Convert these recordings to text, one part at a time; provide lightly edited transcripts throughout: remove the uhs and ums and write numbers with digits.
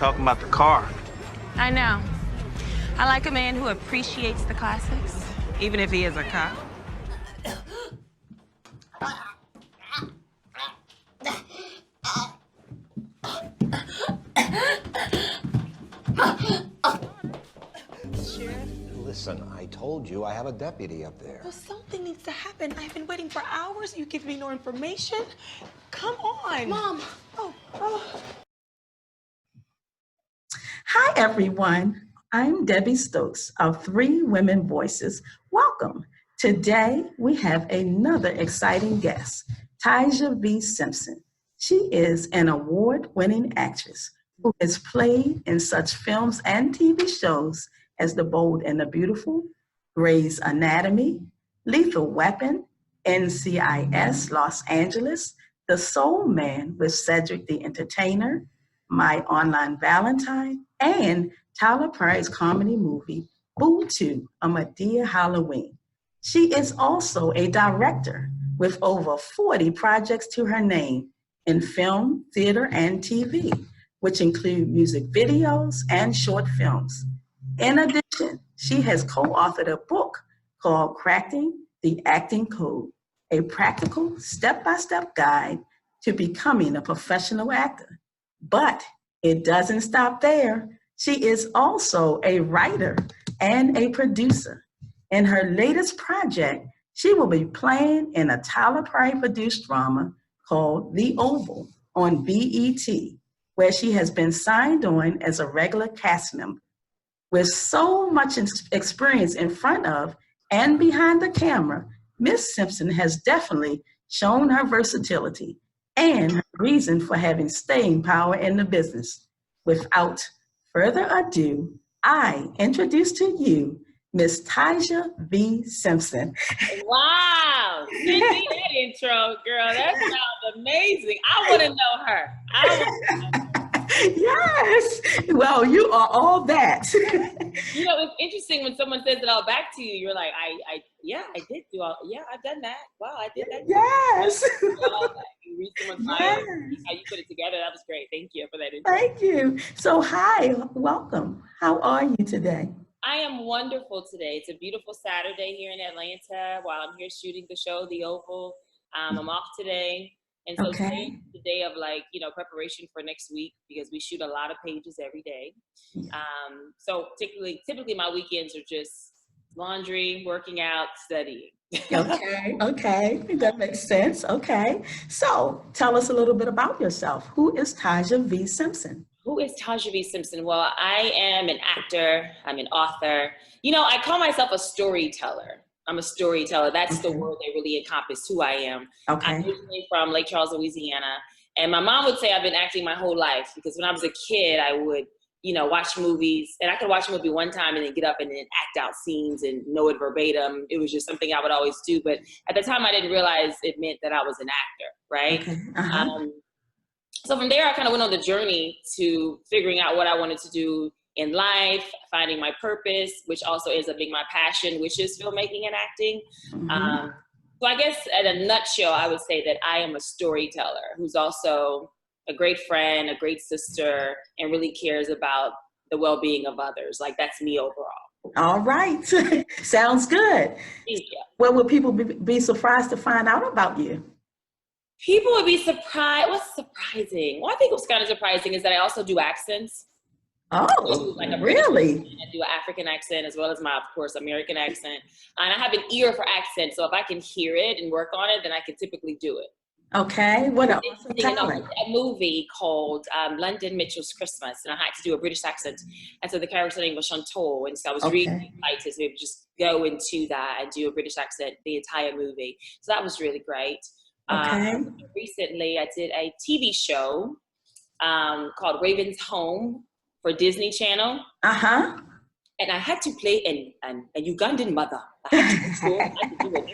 talking about the car. I know. I like a man who appreciates the classics, even if he is a cop. Listen, I told you I have a deputy up there. Well, something needs to happen. I've been waiting for hours. You give me no information. Come on. Mom. Oh. Hi, everyone. I'm Debbie Stokes of Three Women Voices. Welcome. Today, we have another exciting guest, Taja V. Simpson. She is an award-winning actress who has played in such films and TV shows as The Bold and the Beautiful, Grey's Anatomy, Lethal Weapon, NCIS Los Angeles, The Soul Man with Cedric the Entertainer, My Online Valentine, and Tyler Perry's comedy movie, Boo 2, A Madea Halloween. She is also a director with over 40 projects to her name in film, theater, and TV, which include music videos and short films. In addition, she has co-authored a book called Cracking the Acting Code, a practical step-by-step guide to becoming a professional actor. But it doesn't stop there. She is also a writer and a producer. In her latest project, she will be playing in a Tyler Perry-produced drama called The Oval on BET, where she has been signed on as a regular cast member. With so much experience in front of and behind the camera, Miss Simpson has definitely shown her versatility and her reason for having staying power in the business. Without further ado, I introduce to you Miss Taja V. Simpson. Wow, send me that intro, girl. That sounds amazing. I want to know her. Yes. Well, you are all that. You know, it's interesting when someone says it all back to you. You're like, I did do all. Yeah, I've done that. Wow, I did that. Yes. You read someone's mind, how you put it together. That was great. Thank you for that intro. Thank you. So, hi, welcome. How are you today? I am wonderful today. It's a beautiful Saturday here in Atlanta while I'm here shooting the show, The Oval. I'm off today. And so today's the day of preparation for next week because we shoot a lot of pages every day. So typically my weekends are just laundry, working out, studying. Okay, that makes sense. Okay, so tell us a little bit about yourself. Who is Taja V. Simpson? Who is Taja V. Simpson? Well, I am an actor. I'm an author. You know, I call myself a storyteller. I'm a storyteller. That's the word that really encompasses who I am. Okay. I'm originally from Lake Charles, Louisiana. And my mom would say I've been acting my whole life because when I was a kid, I would, watch movies. And I could watch a movie one time and then get up and then act out scenes and know it verbatim. It was just something I would always do. But at the time, I didn't realize it meant that I was an actor, right? Okay. So from there, I kind of went on the journey to figuring out what I wanted to do in life, finding my purpose, which also ends up being my passion, which is filmmaking and acting. So I guess in a nutshell, I would say that I am a storyteller who's also a great friend, a great sister, and really cares about the well-being of others. Like that's me overall. All right. Sounds good. Thank you. What would people be surprised to find out about you? People would be surprised. What's surprising? Well, I think what's kind of surprising is that I also do accents. Oh, really? I do an African accent as well as my, of course, American accent. And I have an ear for accents. So if I can hear it and work on it, then I can typically do it. Okay. What an awesome talent. A movie called London Mitchell's Christmas. And I had to do a British accent. And so the character's name was Chantal. And so I was really excited to maybe just go into that and do a British accent the entire movie. So that was really great. Recently, I did a TV show called Raven's Home for Disney Channel. And I had to play an Ugandan mother. I had to go to school. I had to do it,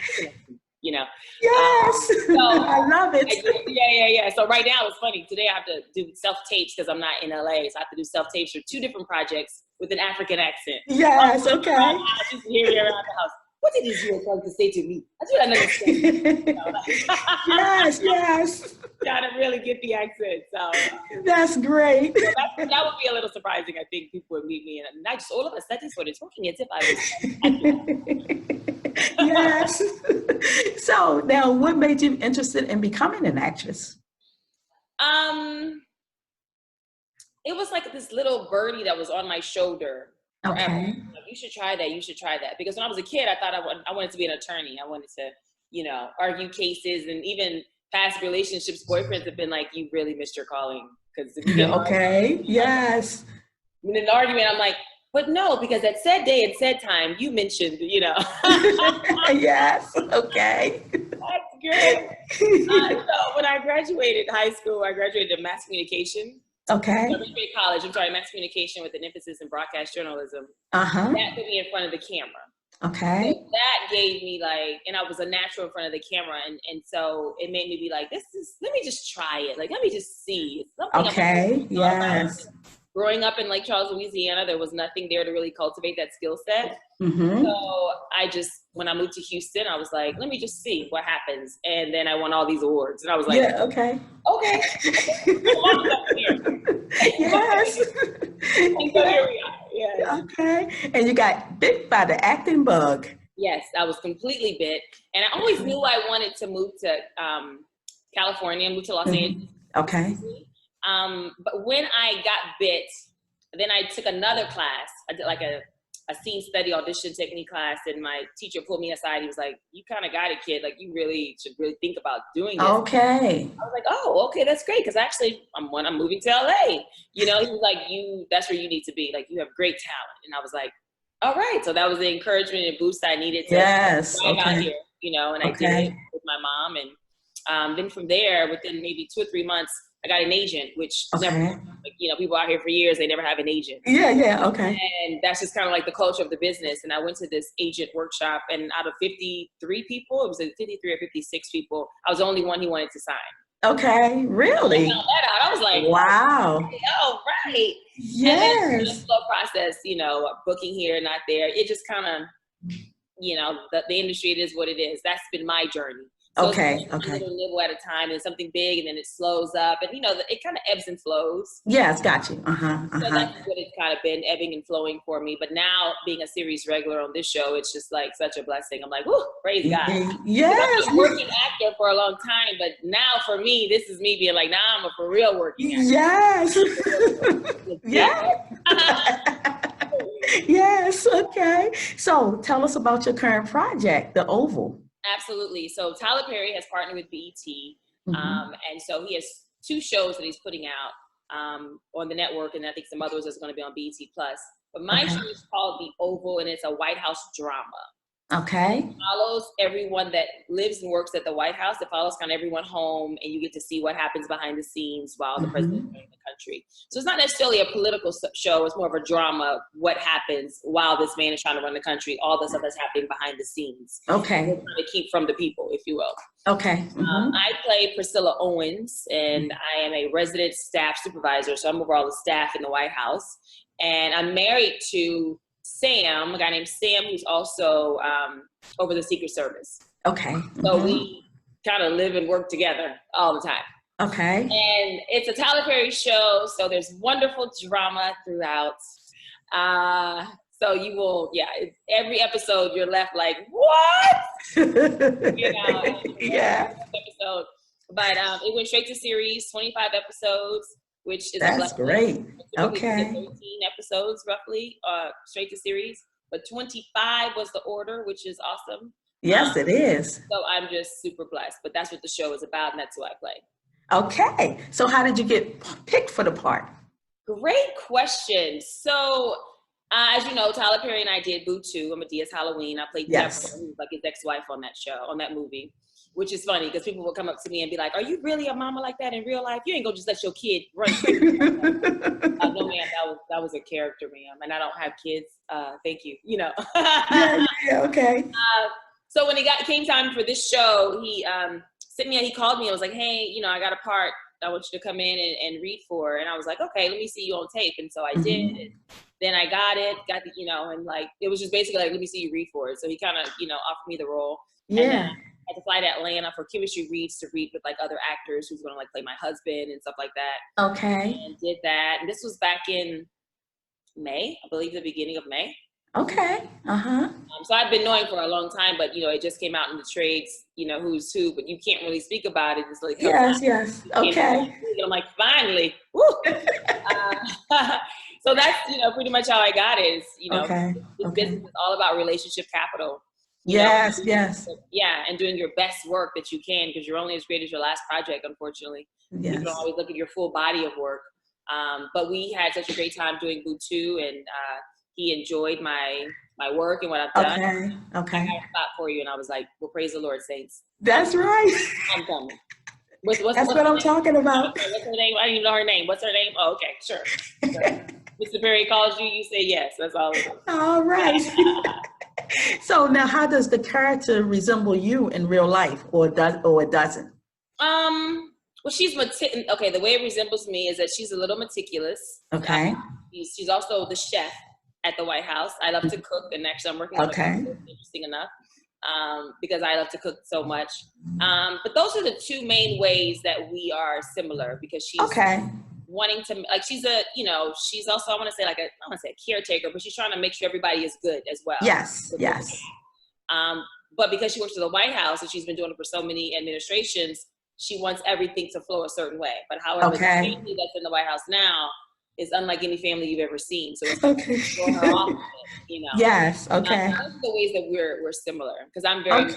Yes. So I love it. Yeah. So right now it's funny. Today I have to do self-tapes because I'm not in LA. So I have to do self-tapes for 2 different projects with an African accent. Yes, okay. Just here around the house. what did this you trying to say to me? That's what I understand. Yes, yes. Trying to really get the accent. So That's great. so that would be a little surprising. I think people would meet me and not just all of a sudden started talking as if I was. Yes. So now, what made you interested in becoming an actress? It was like this little birdie that was on my shoulder. Forever. Okay. Like, you should try that. You should try that. Because when I was a kid, I thought I wanted to be an attorney. I wanted to, argue cases, and even past relationships, boyfriends have been like, you really missed your calling. Because Okay. Yes. in an argument, I'm like, but no, because at said day and said time, you mentioned, Yes. Okay. That's great. So when I graduated high school, I graduated in mass communication. Okay. Mass communication with an emphasis in broadcast journalism. Uh-huh. That put me in front of the camera. Okay. So that gave me and I was a natural in front of the camera. And so it made me be like, let me just try it. Like, let me just see. Okay. Yes. Growing up in Lake Charles, Louisiana, there was nothing there to really cultivate that skill set. Mm-hmm. So when I moved to Houston, I was like, let me just see what happens. And then I won all these awards. And I was like, Yeah, okay. Okay. Yes. And so here we are. Yeah. Okay. And you got bit by the acting bug. Yes, I was completely bit. And I always knew I wanted to move to California, move to Los Angeles. Okay. But when I got bit, then I took another class. I did like a scene study audition technique class, and my teacher pulled me aside. He was like, you kind of got it, kid. Like, you really should think about doing this. Okay. I was like, oh, okay, that's great. Because actually, I'm moving to LA. He was like, that's where you need to be. Like, you have great talent. And I was like, all right. So that was the encouragement and boost I needed to drive out here, and I did it with my mom. And then from there, within maybe 2 or 3 months, I got an agent, which never, people out here for years, they never have an agent. Yeah, okay. And that's just kind of like the culture of the business. And I went to this agent workshop, and out of 53 people, it was 53 or 56 people, I was the only one he wanted to sign. Okay, really? I found that out. I was like, wow. Oh, right. Yes. And then the slow process, booking here, not there. It just kind of, the industry, it is what it is. That's been my journey. So okay. A little nibble at a time, and something big, and then it slows up, and it kind of ebbs and flows. Yes, got you. So that's what it's kind of been, ebbing and flowing for me. But now, being a series regular on this show, it's just like such a blessing. I'm like, whoo, praise God. Yes. I've been a working actor for a long time, but now for me, this is me being like, now I'm a for real working actor. Yes. Yeah. Yes. Okay. So tell us about your current project, The Oval. Absolutely. So Tyler Perry has partnered with BET. And so he has 2 shows that he's putting out on the network, and I think some others that's going to be on BET Plus. But my show is called The Oval, and it's a White House drama. Okay. It follows everyone that lives and works at the White House. It follows kind of everyone home, and you get to see what happens behind the scenes while the president is running the country. So it's not necessarily a political show. It's more of a drama, what happens while this man is trying to run the country, all the stuff that's happening behind the scenes. Okay. We're trying to keep from the people, if you will. Okay. I play Priscilla Owens, and I am a resident staff supervisor. So I'm over all the staff in the White House. And I'm married to Sam, a guy named Sam, who's also over the Secret Service. Okay. So we kind of live and work together all the time. Okay. And it's a Tyler Perry show, so there's wonderful drama throughout. So you will, every episode you're left like, what? Yeah. Episode. But it went straight to series, 25 episodes. Which is that's great. Okay. 13 episodes roughly, straight to series, but 25 was the order, which is awesome. Yes, it is. So I'm just super blessed, but that's what the show is about, and that's who I play. Okay. So how did you get picked for the part? Great question. So as you know, Tyler Perry and I did Boo 2, Medea's Halloween. I played Deborah, who's like his ex-wife on that show, on that movie. Which is funny because people will come up to me and be like, are you really a mama like that in real life? You ain't gonna just let your kid run. No, ma'am, that was a character, ma'am. And I don't have kids. Thank you. Yeah, okay. So when it came time for this show, he he called me and was like, hey, I got a part I want you to come in and read for. And I was like, okay, let me see you on tape. And so I did. then I got the, and like, it was just basically like, let me see you read for it. So he kind of, offered me the role. Yeah. And then I had to fly to Atlanta for chemistry reads to read with like other actors who's going to like play my husband and stuff like that. Okay. And did that. And this was back in May, I believe the beginning of May. Okay. Uh-huh. So I've been knowing for a long time, but it just came out in the trades, who's who, but you can't really speak about it. It's like, Yes. Okay. And I'm like, finally. Woo! So that's, pretty much how I got it. Is, Okay. this business is all about relationship capital. Yes. Yeah, and doing your best work that you can, because you're only as great as your last project, unfortunately. Yes. You don't always look at your full body of work. But we had such a great time doing Boo and he enjoyed my work and what I've done. Okay. I got a spot for you, and I was like, well, praise the Lord, saints. That's right. I'm coming. That's what I'm talking about. What's her name? I don't even know her name. What's her name? Oh, okay, sure. Mr. Perry calls you, you say yes. That's all it is. All right. So now, how does the character resemble you in real life, or it doesn't? Well, okay, the way it resembles me is that she's a little meticulous. Okay. She's also the chef at the White House. I love to cook, and actually I'm working on it. Interesting enough, because I love to cook so much. But those are the two main ways that we are similar, because she's wanting to, like, she's also, I want to say a caretaker, but she's trying to make sure everybody is good as well. Yes. But because she works for the White House and she's been doing it for so many administrations, she wants everything to flow a certain way. But however, the family that's in the White House now is unlike any family you've ever seen. So it's for her off, Yes. Okay. Those are the ways that we're similar, because I'm very.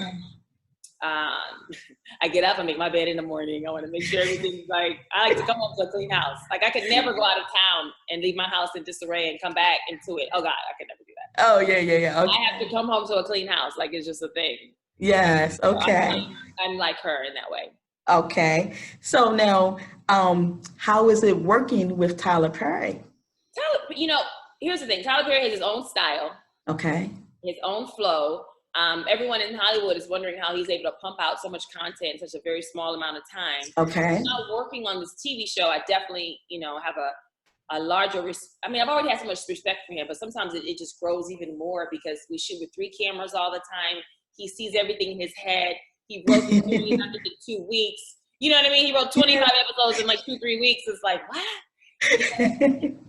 I get up and make my bed in the morning. I want to make sure everything's like. I like to come home to a clean house. Like, I could never go out of town and leave my house in disarray and come back into it. Oh God, I could never do that. Oh yeah. Okay. I have to come home to a clean house. Like, it's just a thing. Yes. Okay. I'm like her in that way. Okay. So now, how is it working with Tyler Perry? Here's the thing. Tyler Perry has his own style. Okay. His own flow. Everyone in Hollywood is wondering how he's able to pump out so much content in such a very small amount of time. Okay. Now, working on this TV show, I definitely, have a larger, I've already had so much respect for him, but sometimes it just grows even more, because we shoot with 3 cameras all the time. He sees everything in his head. He wrote the series, I think, in 2 weeks. You know what I mean? He wrote 25 episodes in like 2-3 weeks. It's like, what? He's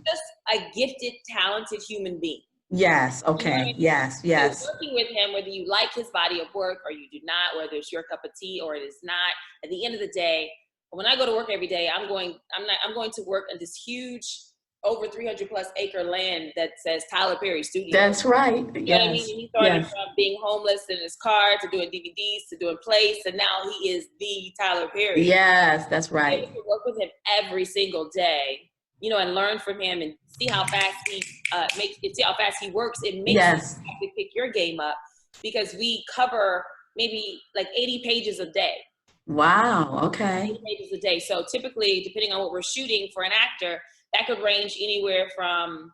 just a gifted, talented human being. Yes. Okay. You know what I mean? Yes. So working with him, whether you like his body of work or you do not, whether it's your cup of tea or it is not, at the end of the day, when I go to work every day, I'm going to work in this huge, over 300+ acre land that says Tyler Perry Studios. That's right. You know what I mean? He started from being homeless in his car to doing DVDs to doing plays, and now he is the Tyler Perry. Yes, that's right. I get to work with him every single day, and learn from him and see how fast he works. It makes you have to pick your game up, because we cover maybe like 80 pages a day. Wow. Okay. 80 pages a day. So typically, depending on what we're shooting for an actor, that could range anywhere from,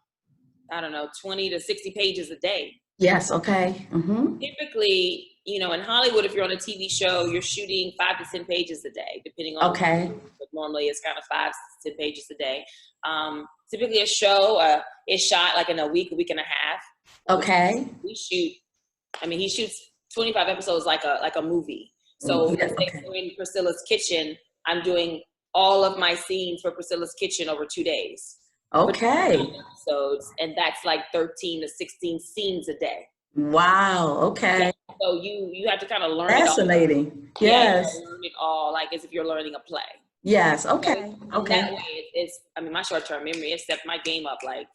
20 to 60 pages a day. Yes. Okay. Mm-hmm. Typically, in Hollywood, if you're on a TV show, you're shooting 5 to 10 pages a day, depending on. Okay. But normally it's kind of 5 to 10 pages a day. Typically a show is shot like in a week and a half. Okay. He shoots 25 episodes like a movie. So in Priscilla's Kitchen, I'm doing all of my scenes for Priscilla's Kitchen over 2 days. Okay. Episodes, and that's like 13 to 16 scenes a day. Wow. Okay. So you have to kind of learn. Fascinating. It all. Yes. Yeah, learn it all, like as if you're learning a play. Yes. Okay. So that way, it's. My short-term memory has stepped my game up. Like,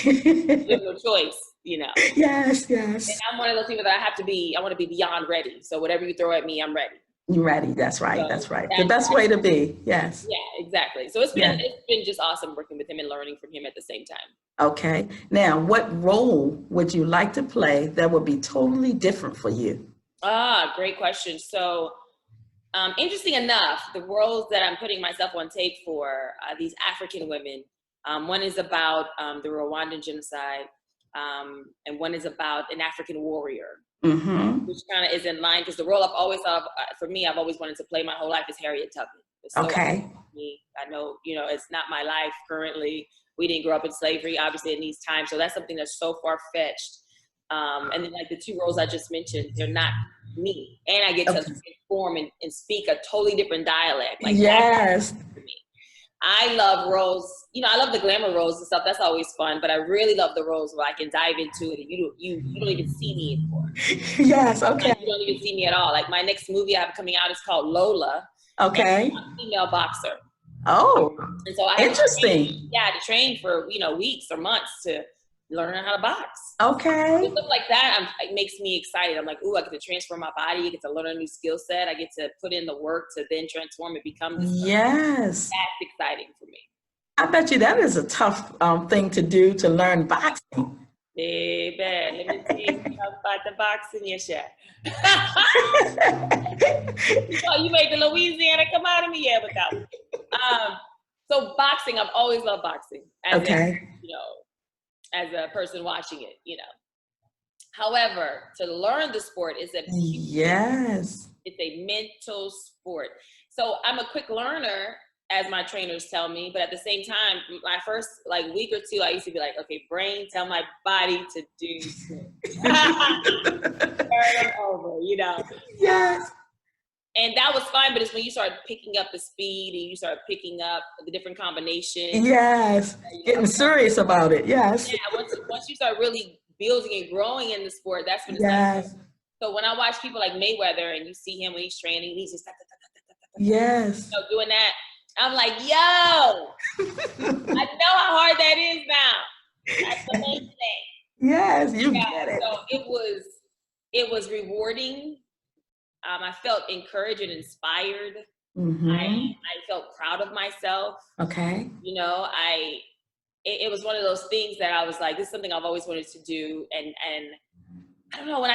you have no choice. Yes. And I'm one of those people that I want to be beyond ready. So whatever you throw at me, I'm ready. You're ready. That's right. That's right. The best way to be. Yes. Yeah, exactly. So it's been just awesome working with him and learning from him at the same time. Okay. Now, what role would you like to play that would be totally different for you? Great question. So, interesting enough, the roles that I'm putting myself on tape for, these African women, one is about the Rwandan genocide, and one is about an African warrior. which kind of is in line because the role I've always thought of, for me, I've always wanted to play my whole life is Harriet Tubman. It's so Okay. me. I know, it's not my life currently. We didn't grow up in slavery, obviously, in these times. So that's something that's so far-fetched. And then like the two roles I just mentioned, they're not me. And I get to perform and speak a totally different dialect. Like yes. for me. I love roles, I love the glamour roles and stuff. That's always fun. But I really love the roles where I can dive into it and you don't even see me anymore. Yes, okay. Like, you don't even see me at all. Like my next movie I have coming out is called Lola. Okay. I'm a female boxer. Oh, and so I interesting. had to train for, weeks or months to learn how to box. Okay. Stuff like that it makes me excited. I'm like, ooh, I get to transform my body. I get to learn a new skill set. I get to put in the work to then transform and become this person. Yes. That's exciting for me. I bet you that is a tough thing to do, to learn boxing. Baby, let me see about the boxing, yes, yeah. You made the Louisiana come out of me, yeah, but that one. So boxing, I've always loved boxing. As as a person watching it, However, to learn the sport is yes. It's a mental sport. So I'm a quick learner, as my trainers tell me, but at the same time, my first week or two, I used to be like, okay, brain, tell my body to do turn over, Yes. And that was fine, but it's when you start picking up the speed and you start picking up the different combinations. Yes, getting serious about it, yes. Yeah, once you start really building and growing in the sport, that's when it's yes. So when I watch people like Mayweather and you see him when he's training, he's just yes. Doing that, I'm like, yo, I know how hard that is now. That's amazing. Yes, you get it. So it was rewarding. I felt encouraged and inspired. I felt proud of myself. Okay. It was one of those things that I was like, this is something I've always wanted to do. And I don't know,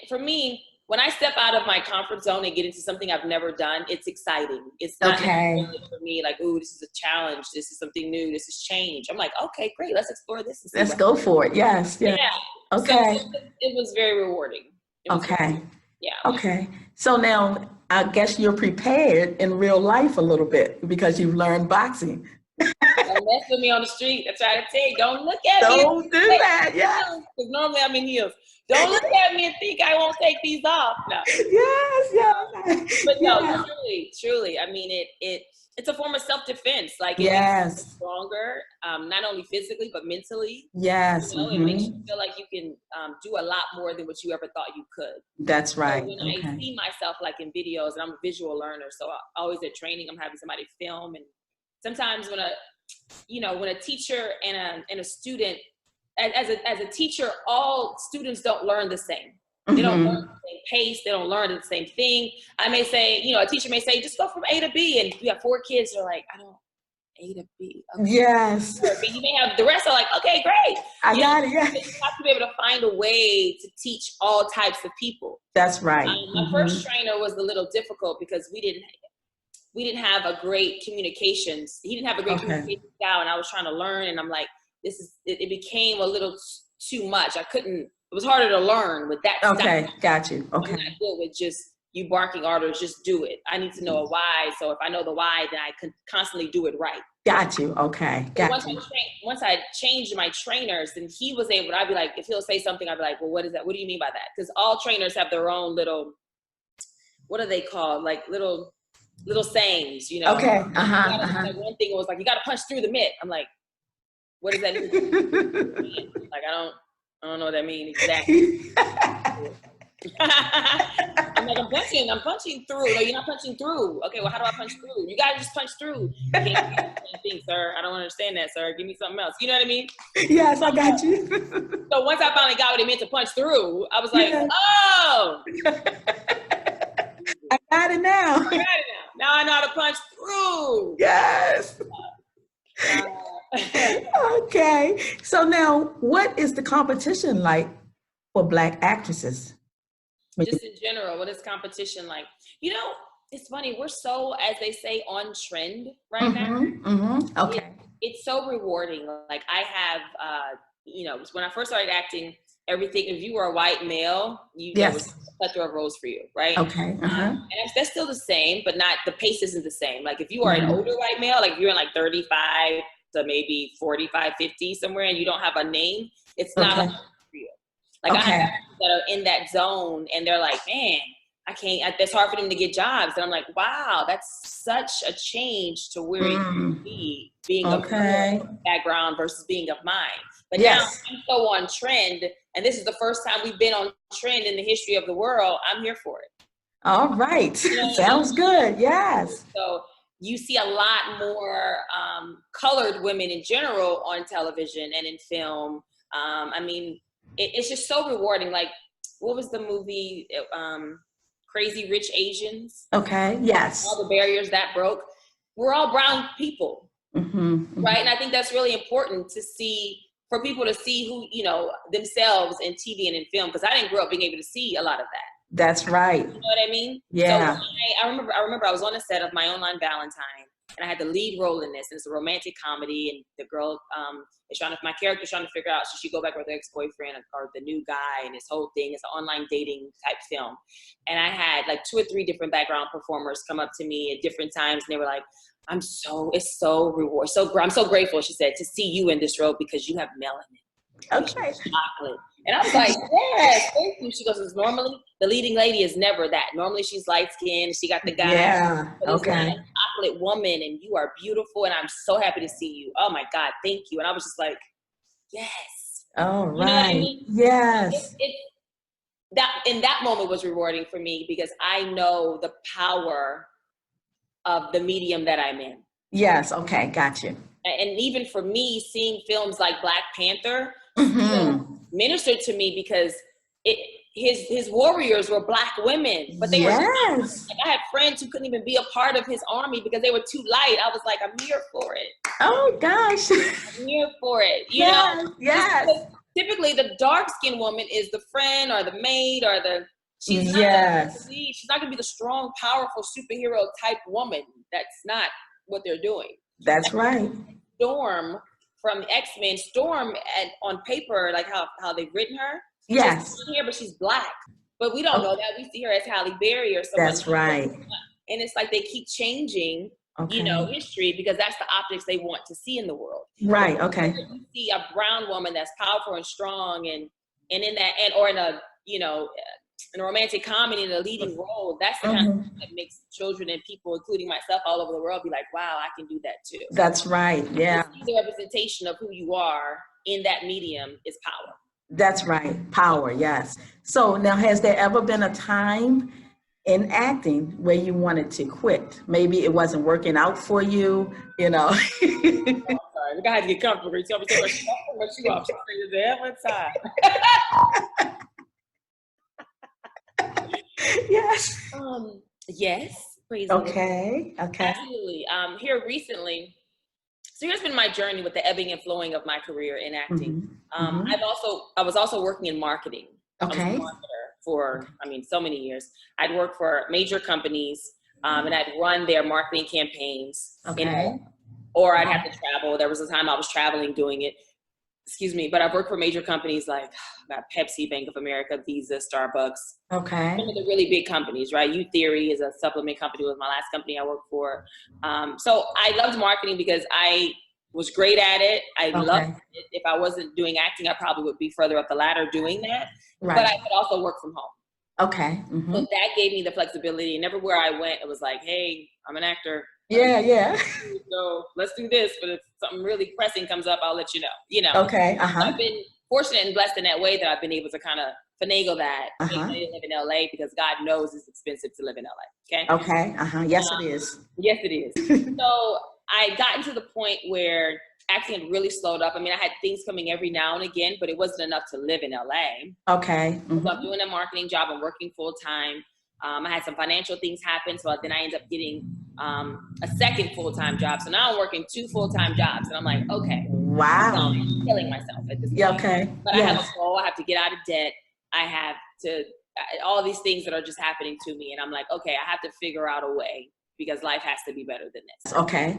for me, when I step out of my comfort zone and get into something I've never done, it's exciting. It's not for me like, ooh, this is a challenge. This is something new. This is change. I'm like, okay, great. Let's explore this. Let's go for it. Yes. Yeah. Okay. So it was very rewarding. Yeah. Okay. So now I guess you're prepared in real life a little bit because you've learned boxing. Don't mess with me on the street. I try to tell you, don't look at me. Don't do that. Yeah. Because normally I'm in heels. Don't look at me and think I won't take these off. No. Yes. But no, truly. I mean, it's a form of self-defense. Like it makes you stronger, not only physically but mentally. Yes. It makes you feel like you can do a lot more than what you ever thought you could. That's right. So when I see myself like in videos, and I'm a visual learner, so always at training, I'm having somebody film, and sometimes when a teacher and a student, as a teacher, all students don't learn the same. They don't learn the same pace. They don't learn the same thing. I may say, a teacher may say, just go from A to B. And you have 4 kids. They're like, I don't, A to B. Okay. Yes. You may have the rest are like, okay, great. I got it. Yeah. You have to be able to find a way to teach all types of people. That's right. My first trainer was a little difficult because we didn't have a great communications. He didn't have a great communication style, and I was trying to learn. And I'm like, it became a little too much. It was harder to learn with that style. Okay, got you. Okay. I'm not good with just you barking orders, just do it. I need to know a why. So if I know the why, then I can constantly do it right. Got you. Okay. Got you. Once I changed my trainers, then he was able, I'd be like, if he'll say something, I'd be like, well, what is that? What do you mean by that? Because all trainers have their own little, what are they called? Like little sayings, Okay. Like one thing was like, you got to punch through the mitt. I'm like, what does that mean? Like, I don't know what that means exactly. I'm like, I'm punching through. No, you're not punching through. Okay, well, how do I punch through? You gotta just punch through. You can't do the same thing, sir. I don't understand that, sir. Give me something else. You know what I mean? Yes, I got you. So once I finally got what it meant to punch through, I was like, oh! I got it now. Now I know how to punch through. Yes. Okay. So now, what is the competition like for Black actresses? Just in general, what is competition like? It's funny. We're so, as they say, on trend right now. Okay. It's so rewarding. Like I have, when I first started acting, everything. If you were a white male, there was a plethora of roles for you, right? Okay. And that's still the same, but not, the pace isn't the same. Like if you are an older white male, like if you're in like 35 to maybe 45, 50 somewhere, and you don't have a name, it's not a for you. Like I have actors that are in that zone, and they're like, man, I can't, it's hard for them to get jobs. And I'm like, wow, that's such a change to where it used to be, being of your background versus being of mine. But now I'm so on trend, and this is the first time we've been on trend in the history of the world. I'm here for it. All right. You know, sounds good. Yes. So you see a lot more colored women in general on television and in film. I mean, it's just so rewarding. Like, what was the movie? Crazy Rich Asians. Okay. Yes. All the barriers that broke. We're all brown people, right? And I think that's really important to see, for people to see who, you know, themselves in TV and in film, because I didn't grow up being able to see a lot of that. That's right. You know what I mean? Yeah. So I remember I was on a set of My Online Valentine, and I had the lead role in this. And it's a romantic comedy, and the girl my character's trying to figure out, should she go back with her ex-boyfriend or the new guy, and this whole thing is an online dating type film. And I had like 2 or 3 different background performers come up to me at different times, and they were like, it's so rewarding. I'm so grateful, she said, to see you in this role because you have melanin. Okay. Chocolate. And I was like, yes, thank you. She goes, normally the leading lady is never that. Normally she's light skinned, she got the guy. Yeah. Okay. A chocolate woman, and you are beautiful, and I'm so happy to see you. Oh my God, thank you. And I was just like, yes. All right. You know what I mean? Yes. That in that moment was rewarding for me, because I know the power of the medium that I'm in. Yes. Okay. Got you. And even for me, seeing films like Black Panther ministered to me, because his warriors were Black women, but they were not. Like, I had friends who couldn't even be a part of his army because they were too light. I was like, I'm here for it. Oh gosh. I'm here for it. You know? Yes. Typically the dark-skinned woman is the friend or the maid or she's not gonna be the strong, powerful superhero type woman. That's not what they're doing. That's right. Storm from X-Men, Storm on paper, like how they've written her. Yes. She's here, but she's Black. But we don't know that. We see her as Halle Berry or something. That's right. And it's like they keep changing, you know, history, because that's the optics they want to see in the world. Right. Okay. You see a brown woman that's powerful and strong, and in that, or in a, you know, in a romantic comedy in a leading role, that's the kind of thing that makes children and people, including myself, all over the world be like, wow, I can do that too. That's right. Yeah. The representation of who you are in that medium is power. That's right. Power. Yes. So now, has there ever been a time in acting where you wanted to quit? Maybe it wasn't working out for you, you know? Sorry, we gotta get comfortable. You tell me to take my shoe off. She's there one time. Yes. Yes. Praise okay. Lord. Okay. Absolutely. Here recently. So here's been my journey with the ebbing and flowing of my career in acting. I was also working in marketing. Okay. I was a marketer for, so many years. I'd worked for major companies, and I'd run their marketing campaigns. Okay. Or I'd have to travel. There was a time I was traveling doing it. Excuse me, but I've worked for major companies like Pepsi, Bank of America, Visa, Starbucks. Okay. Some of the really big companies, right? U Theory is a supplement company, was my last company I worked for. So I loved marketing because I was great at it. I loved it. If I wasn't doing acting, I probably would be further up the ladder doing that. Right. But I could also work from home. Okay. So that gave me the flexibility. And everywhere I went, it was like, hey, I'm an actor. Yeah. So let's do this. But if something really pressing comes up, I'll let you know. You know. Okay. So I've been fortunate and blessed in that way that I've been able to kind of finagle that. I live in LA because God knows it's expensive to live in LA. Okay. Yes, it is. Yes, it is. So I gotten to the point where acting had really slowed up. I had things coming every now and again, but it wasn't enough to live in LA. Okay. So I'm doing a marketing job. I'm working full time. I had some financial things happen, so then I ended up getting a second full-time job. So now I'm working 2 full-time jobs, and I'm like, okay, wow, I'm killing myself at this point. Yeah, okay. But I have a goal. I have to get out of debt. I have to all these things that are just happening to me, and I'm like, okay, I have to figure out a way because life has to be better than this. Okay.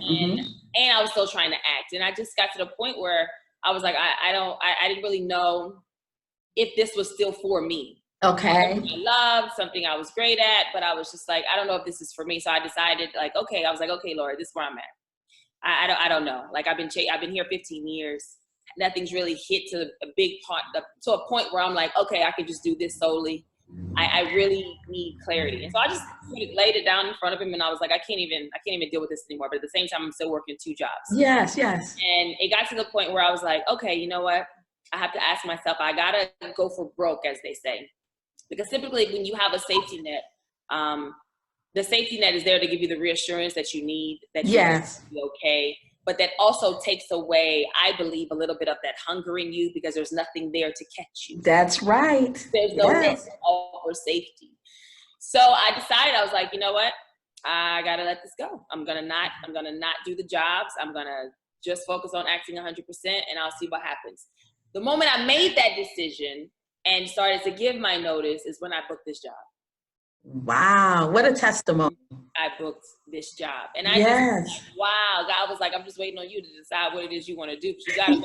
And I was still trying to act, and I just got to the point where I was like, I didn't really know if this was still for me. Okay. Something I loved, something I was great at, but I was just like, I don't know if this is for me. So I decided, like, okay, I was like, okay, Lord, this is where I'm at. I don't know. Like, I've been here 15 years. Nothing's really hit to a big part, to a point where I'm like, okay, I can just do this solely. I really need clarity. And so I just laid it down in front of him, and I was like, I can't even deal with this anymore. But at the same time, I'm still working 2 jobs. Yes. And it got to the point where I was like, okay, you know what? I have to ask myself, I gotta go for broke, as they say. Because typically when you have a safety net, the safety net is there to give you the reassurance that you need, that you're be okay. But that also takes away, I believe, a little bit of that hunger in you, because there's nothing there to catch you. That's right. There's no way to offer safety. So I decided, I was like, you know what? I gotta let this go. I'm gonna not do the jobs. I'm gonna just focus on acting 100%, and I'll see what happens. The moment I made that decision and started to give my notice is when I booked this job. Wow, what a testimony. I booked this job. And I just, like, wow, God was like, I'm just waiting on you to decide what it is you want to do. You gotta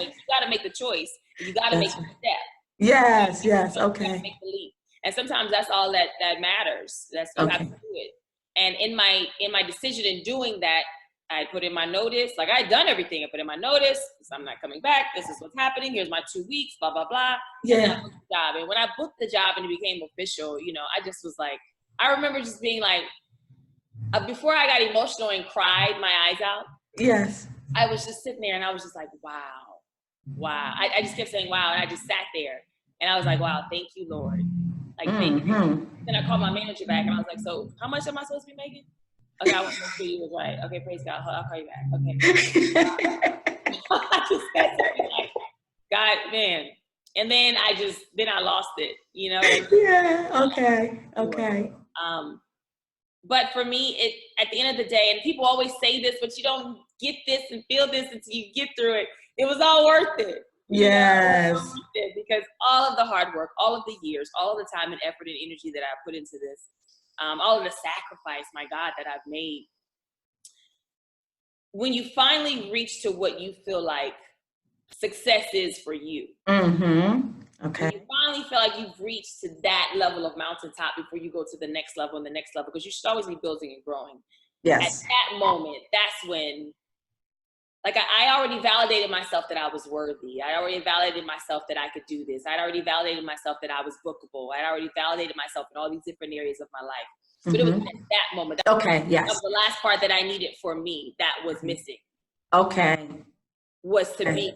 make the choice. You gotta make the step. Yes, okay. You gotta make the leap. And sometimes that's all that matters. That's you have to do it. And in my decision in doing that, I put in my notice. Like, I had done everything. I put in my notice. I'm not coming back. This is what's happening. Here's my 2 weeks, blah, blah, blah. Yeah. And I booked the job. And when I booked the job and it became official, you know, I just was like, I remember just being like, before I got emotional and cried my eyes out. Yes. I was just sitting there and I was just like, wow. I just kept saying, wow. And I just sat there and I was like, wow, thank you, Lord. Like, thank you. Then I called my manager back and I was like, so how much am I supposed to be making? Okay, I want to make sure you was right. Okay, praise God. I'll call you back. Okay. I just said something like, God, man. And then I lost it, you know? Yeah, okay. But for me, at the end of the day, and people always say this, but you don't get this and feel this until you get through it. It was all worth it. Yes. Because all of the hard work, all of the years, all of the time and effort and energy that I put into this, all of the sacrifice, my God, that I've made. When you finally reach to what you feel like success is for you. Okay. When you finally feel like you've reached to that level of mountaintop before you go to the next level and the next level, because you should always be building and growing. Yes. At that moment, that's when, like, I already validated myself that I was worthy. I already validated myself that I could do this. I'd already validated myself that I was bookable. I'd already validated myself in all these different areas of my life. But it was at that moment. That was the last part that I needed for me that was missing. Okay. Was to be,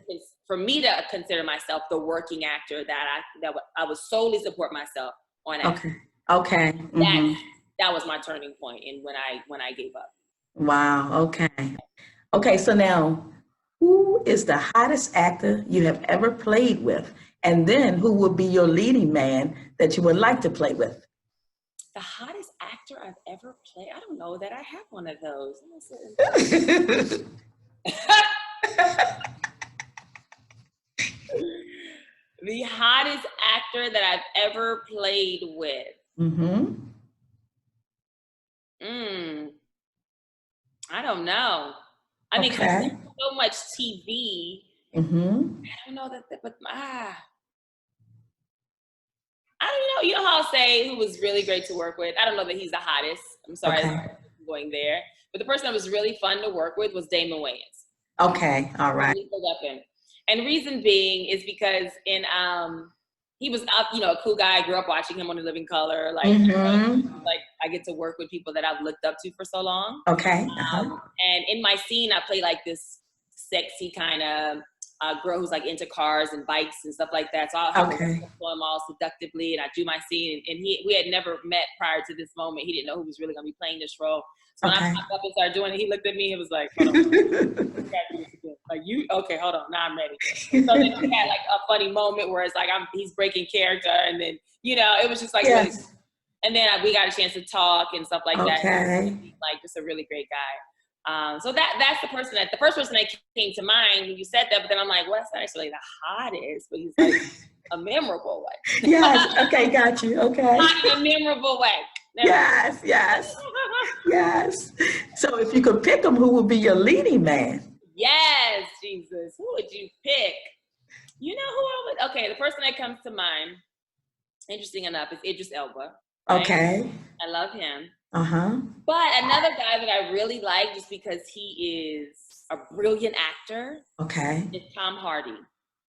for me to consider myself the working actor that I would solely support myself on acting. Okay. That was my turning point in when I gave up. Wow. Okay, so now, who is the hottest actor you have ever played with? And then who would be your leading man that you would like to play with? The hottest actor I've ever played? I don't know that I have one of those. The hottest actor that I've ever played with. I don't know. I mean, there's so much TV. I don't know that, but I don't know. You know how I'll say who was really great to work with? I don't know that he's the hottest. I'm sorry, I'm going there. But the person that was really fun to work with was Damon Wayans. Okay, all right. And reason being is because he was up, you know, a cool guy. I grew up watching him on The Living Color. Like, like I get to work with people that I've looked up to for so long. Okay. And in my scene, I play like this sexy kind of girl who's like into cars and bikes and stuff like that. So I'll him all seductively, and I do my scene. And we had never met prior to this moment. He didn't know who was really gonna be playing this role. So when I popped up and started doing it, he looked at me and was like, hold on. Like, you, okay, hold on, now I'm ready. So then we had like a funny moment where it's like he's breaking character, and then, you know, it was just like really, and then we got a chance to talk and stuff like that. Like, just a really great guy. So that's the first person that came to mind when you said that, but then I'm like, well, that's not actually the hottest, but he's like a memorable way. Yes, okay, got you, okay. Not in a memorable way. Yes. So if you could pick him, who would be your leading man? Yes, Jesus. Who would you pick? You know who I would? Okay, the person that comes to mind, interesting enough, is Idris Elba. Right? Okay. I love him. Uh-huh. But another guy that I really like, just because he is a brilliant actor, Okay. is Tom Hardy.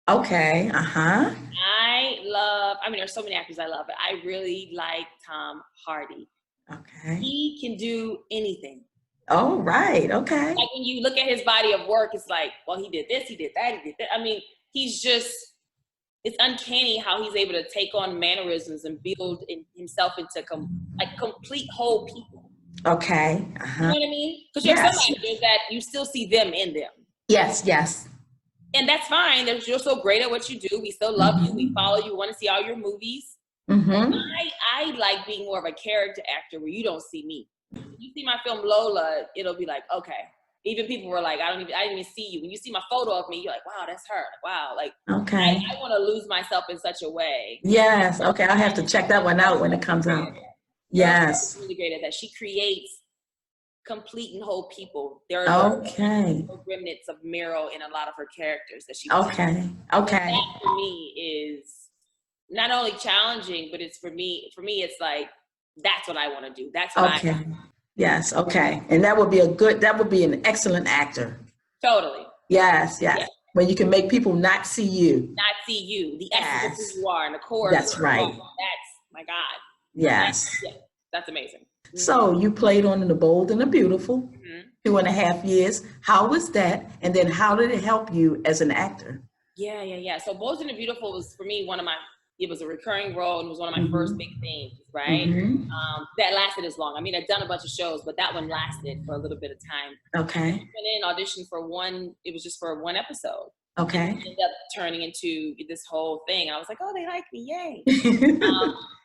Okay. Uh-huh. I mean, there's so many actors I love, but I really like Tom Hardy. Okay. He can do anything. Oh, right. Okay. Like when you look at his body of work, it's like, well, he did this, he did that, he did that. I mean, it's uncanny how he's able to take on mannerisms and build himself into complete whole people. Okay. You know what I mean? Because you have some actors that you still see them in them. Yes, yes. And that's fine. You're so great at what you do. We still love you. We follow you. We want to see all your movies. I like being more of a character actor where you don't see me. When you see my film Lola, it'll be like, okay. Even people were like, I didn't even see you. When you see my photo of me, you're like, wow, that's her. Like, wow. Like, okay. I want to lose myself in such a way. Yes. Okay. I'll have to check that one out when it comes out. Yes. She's really great at that. She creates complete and whole people. There are no remnants of Meryl in a lot of her characters that she Okay. Okay. That for me is not only challenging, but it's for me, it's like, that's what I want to do. That's what Yes. Okay. And that would be an excellent actor. Totally. Yes. Yes. Yeah. When you can make people not see you. Not see you. The essence of who you are and the core. That's right. That's my God. Yes. That's amazing. So you played on The Bold and the Beautiful, 2.5 years. How was that? And then how did it help you as an actor? Yeah. So Bold and the Beautiful was, for me, it was a recurring role and was one of my first big things, right? That lasted as long. I mean, I'd done a bunch of shows, but that one lasted for a little bit of time. Okay. I went in, auditioned for it was just for one episode. Okay. It ended up turning into this whole thing. I was like, oh, they like me, yay.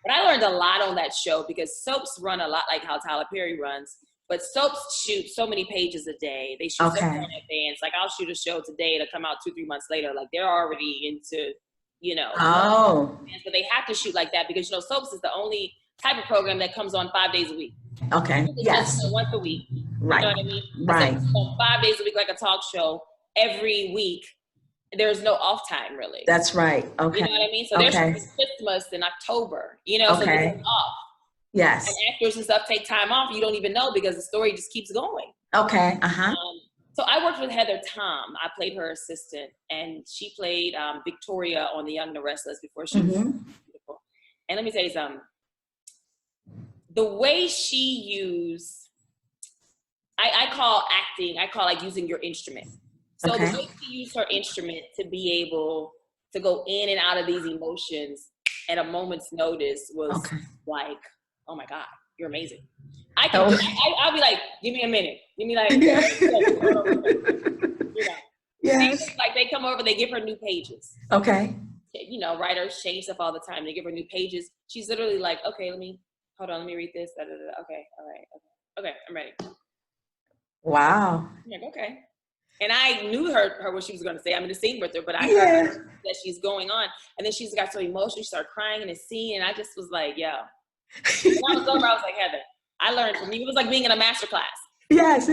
But I learned a lot on that show because soaps run a lot like how Tyler Perry runs. But soaps shoot so many pages a day. They shoot so far in advance. Like, I'll shoot a show today, it'll come out 2-3 months later. Like, they're already into, so they have to shoot like that because, soaps is the only type of program that comes on 5 days a week. Okay. Yes. Once a week. Right. You know what I mean? Right. So 5 days a week, like a talk show, every week. There's no off time, really. That's right. Okay. You know what I mean? So there's Christmas in October, so they're off. Yes. And actors and stuff take time off. You don't even know because the story just keeps going. Okay. So I worked with Heather Tom. I played her assistant, and she played Victoria on The Young and the Restless before she was beautiful. And let me tell you something. The way she used, I call acting, like using your instrument. So the way she used her instrument to be able to go in and out of these emotions at a moment's notice was like, oh my God, you're amazing. I'll be like, give me a minute. Give me like, Yes. Like they come over, they give her new pages. Okay. Writers change stuff all the time. They give her new pages. She's literally like, okay, let me read this. Okay, all right. Okay, I'm ready. Wow. I'm like, okay. And I knew her what she was going to say. I'm in the scene with her, but I heard that she's going on. And then she's got so emotional. She started crying in the scene. And I just was like, when I was over, I was like, Heather, I learned from you. It was like being in a master class. Yes. So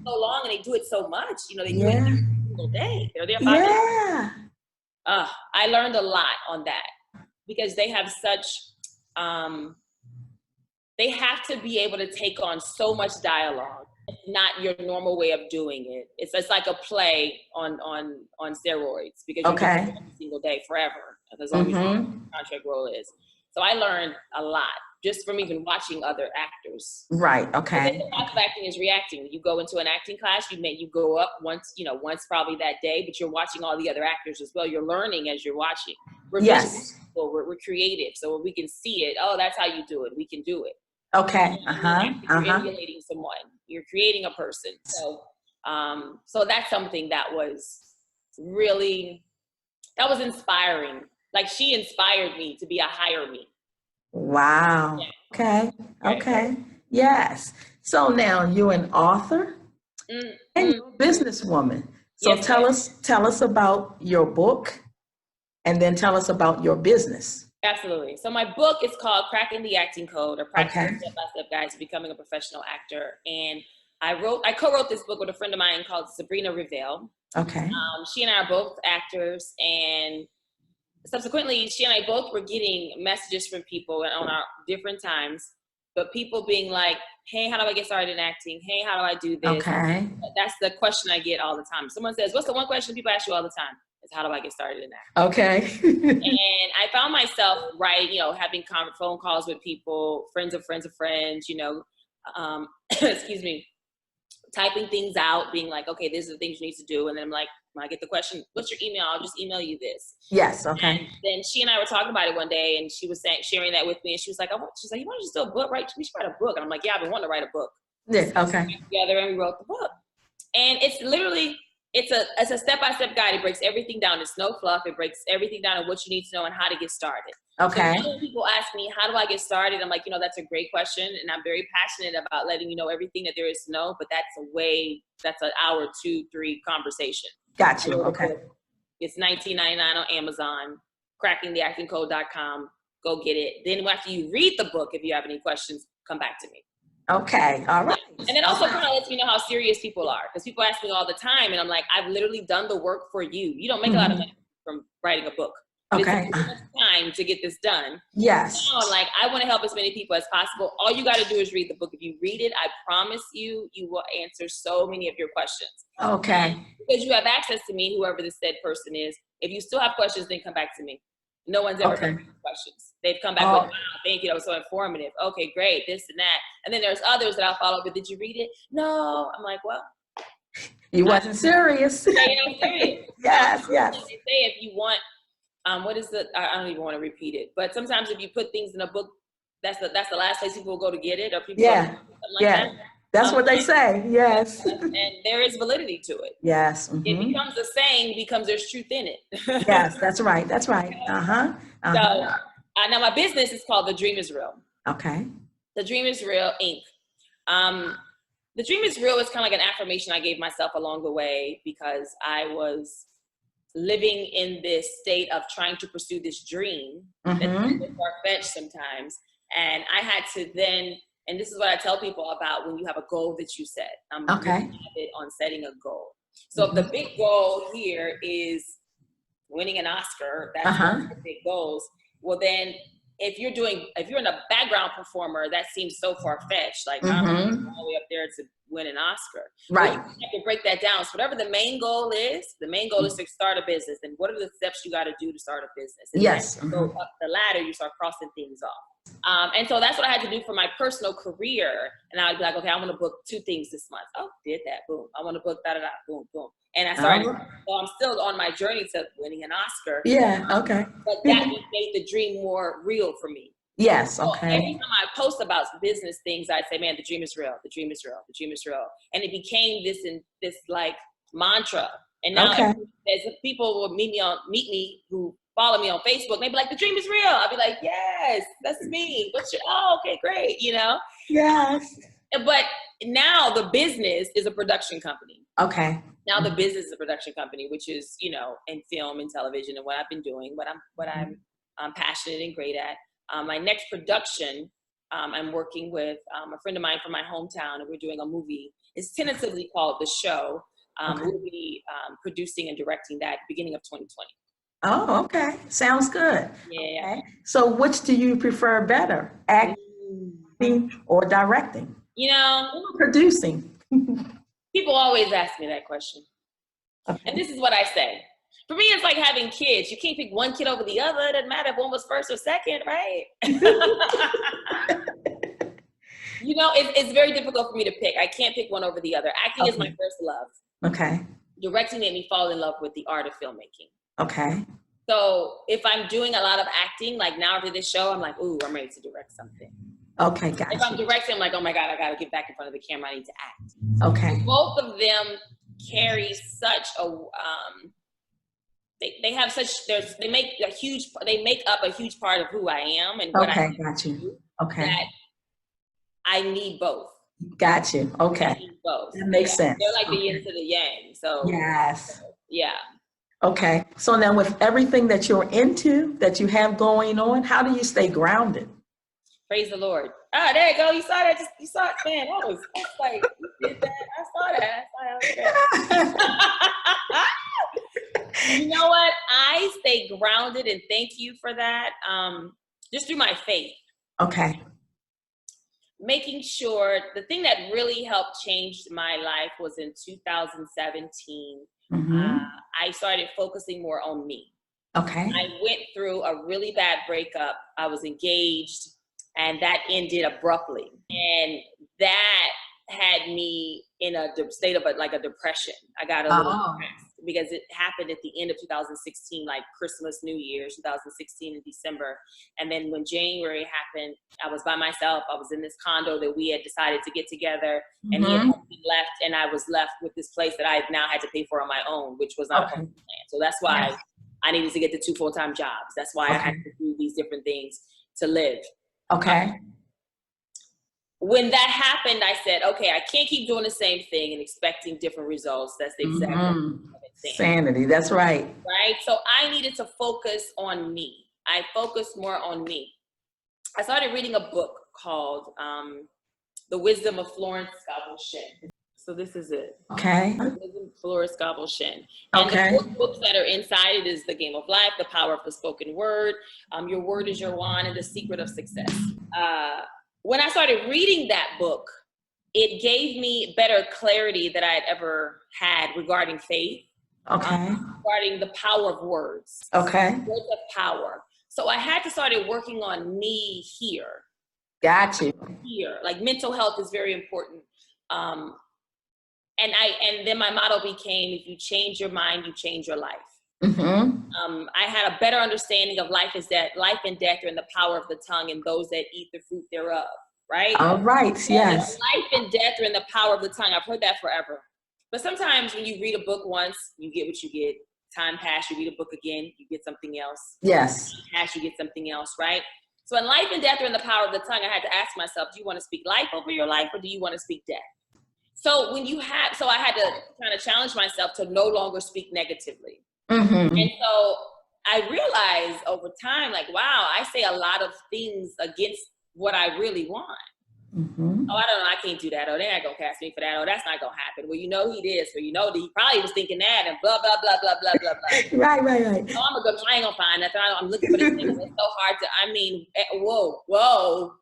long and they do it so much. They do it every single day. They're there 5 days. I learned a lot on that because they have such, they have to be able to take on so much dialogue. It's not your normal way of doing it. It's like a play on steroids because you're doing it every single day forever, as long as your contract role is. So I learned a lot just from even watching other actors. Right. Okay. The process of acting is reacting. You go into an acting class, you go up once probably that day, but you're watching all the other actors as well. You're learning as you're watching. We're we're creative, so we can see it. Oh, that's how you do it. We can do it. Okay. You're emulating someone. You're creating a person. So, so that's something that was really, that was inspiring. Like she inspired me to be a higher me. Wow. Yeah. Okay. Yes. So now you're an author and you're a businesswoman. So tell us about your book and then tell us about your business. Absolutely. So my book is called Cracking the Acting Code, or Practical Step-by-Step Guide to Becoming a Professional Actor. And I co-wrote this book with a friend of mine called Sabrina Revelle. Okay. She and I are both actors, and subsequently, she and I both were getting messages from people on our different times, but people being like, hey, how do I get started in acting? Hey, how do I do this? Okay. That's the question I get all the time. Someone says, what's the one question people ask you all the time? Is how do I get started in acting? Okay. And I found myself having phone calls with people, friends of friends of friends, excuse me, typing things out, being like, okay, these are the things you need to do. And then I'm like, when I get the question, what's your email? I'll just email you this. Yes. Okay. And then she and I were talking about it one day, and she was sharing that with me. And she was like, you want to just do a book, right? We should write a book. And I'm like, yeah, I've been wanting to write a book. Yeah. So Okay. we got together and we wrote the book. And it's literally, it's a step-by-step guide. It breaks everything down. It's no fluff. It breaks everything down on what you need to know and how to get started. Okay. So when people ask me, how do I get started? I'm like, that's a great question. And I'm very passionate about letting you know everything that there is to know, but that's an hour, 2-3 conversation. Got you. Okay. It's $19.99 on Amazon, crackingtheactingcode.com. Go get it. Then after you read the book, if you have any questions, come back to me. Okay. All right. And it also kind of lets me know how serious people are, because people ask me all the time, and I'm like, I've literally done the work for you. You don't make a lot of money from writing a book. Okay. It's time to get this done. Yes. Now I'm like, I want to help as many people as possible. All you got to do is read the book. If you read it, I promise you, you will answer so many of your questions. Okay. Because you have access to me, whoever the said person is. If you still have questions, then come back to me. No one's ever come back with questions. They've come back with, wow, thank you, that was so informative. Okay, great, this and that. And then there's others that I'll follow up with, did you read it? No. I'm like, well. You wasn't serious. Yeah, I'm serious. Yes, yes. They say if you want, I don't even want to repeat it, but sometimes if you put things in a book, that's the last place people will go to get it, or people that. That's what they say. Yes. And there is validity to it. Yes. It becomes a saying because there's truth in it. Yes, that's right. That's right. So now my business is called The Dream Is Real. Okay. The Dream Is Real, Inc. The Dream Is Real is kind of like an affirmation I gave myself along the way, because I was living in this state of trying to pursue this dream that's far-fetched sometimes. And I had to then, and this is what I tell people about when you have a goal that you set. I'm really big on setting a goal. So if the big goal here is winning an Oscar, that's one of the big goals. Well, then if you're a background performer, that seems so far-fetched. Like, I'm all the way up there to win an Oscar. Right. Well, you have to break that down. So whatever the main goal is to start a business. And what are the steps you got to do to start a business? And yes. Go up the ladder, you start crossing things off. And so that's what I had to do for my personal career. And I would be like, okay, I want to book 2 things this month. Oh, did that. Boom. I want to book da-da-da. Boom, boom. And I started, so I'm still on my journey to winning an Oscar. Yeah, okay. But that made the dream more real for me. Yes, So okay. every time I post about business things, I'd say, man, the dream is real. The dream is real. The dream is real. And it became this like mantra. And now as people will meet me who follow me on Facebook, they'd be like, the dream is real. I'll be like, yes, that's me. Okay, great, Yes. But now the business is a production company. Okay. Now the business is a production company, which is, in film and television, and what I've been doing, what I'm passionate and great at. My next production, I'm working with a friend of mine from my hometown, and we're doing a movie. It's tentatively called The Show. We'll be producing and directing that at the beginning of 2020. Oh, okay. Sounds good. Yeah. Okay. So which do you prefer better, acting or directing? Or producing? People always ask me that question. Okay. And this is what I say. For me, it's like having kids. You can't pick one kid over the other. It doesn't matter if one was first or second, right? It's very difficult for me to pick. I can't pick one over the other. Acting is my first love. Okay. Directing made me fall in love with the art of filmmaking. Okay. So if I'm doing a lot of acting, like now after this show, I'm like, ooh, I'm ready to direct something. Okay, gotcha. If I'm directing, I'm like, oh my God, I got to get back in front of the camera. I need to act. Okay. Both of them carry such a, they make up a huge part of who I am and what I got you. Okay. That I need both. Got you. Okay. I need both. That makes sense. They're like the yin to the yang. So yes. Yeah. Okay. So now with everything that you're into, that you have going on, how do you stay grounded? Praise the Lord. Oh, there you go. You saw that? You saw it, man. That's like, you did that. I saw that. You know what? I stay grounded, and thank you for that. Just through my faith. Okay. Making sure the thing that really helped change my life was in 2017. I started focusing more on me. Okay. I went through a really bad breakup. I was engaged, and that ended abruptly. And that had me in a state of a depression. I got a little depressed because it happened at the end of 2016, like Christmas, New Year's, 2016 in December. And then when January happened, I was by myself. I was in this condo that we had decided to get together, and he had left, and I was left with this place that I now had to pay for on my own, which was not a plan. So that's why I needed to get the 2 full-time jobs. That's why I had to do these different things to live. Okay. When that happened, I said, okay, I can't keep doing the same thing and expecting different results. That's the exact sanity. That's right. Right? So I needed to focus on me. I focused more on me. I started reading a book called The Wisdom of Florence. So this is it. Okay. Wisdom of Florence. And the books that are inside it is The Game of Life, The Power of the Spoken Word, Your Word is Your Wand, and The Secret of Success. When I started reading that book, it gave me better clarity that I had ever had regarding faith. Okay. Regarding the power of words. Okay. Words of power. So I had to start working on me here. Got you. Here. Like mental health is very important. And then my motto became, if you change your mind, you change your life. I had a better understanding of life and death are in the power of the tongue, and those that eat the fruit thereof, right? All right, yes. Life and death are in the power of the tongue. I've heard that forever. But sometimes when you read a book once, you get what you get. Time passed, you read a book again, you get something else. Yes. Time passed, you get something else, right? So when life and death are in the power of the tongue, I had to ask myself, do you want to speak life over your life, or do you want to speak death? So I had to kind of challenge myself to no longer speak negatively. And so I realized over time, like, wow, I say a lot of things against what I really want. Oh, I don't know, I can't do that. Oh, they're not gonna cast me for that. Oh, that's not gonna happen. Well, you know he did, so you know that he probably was thinking that, and blah, blah, blah, blah, blah, blah, blah. Right. Oh, I ain't gonna find nothing. I'm looking for this thing. It's so hard to, whoa.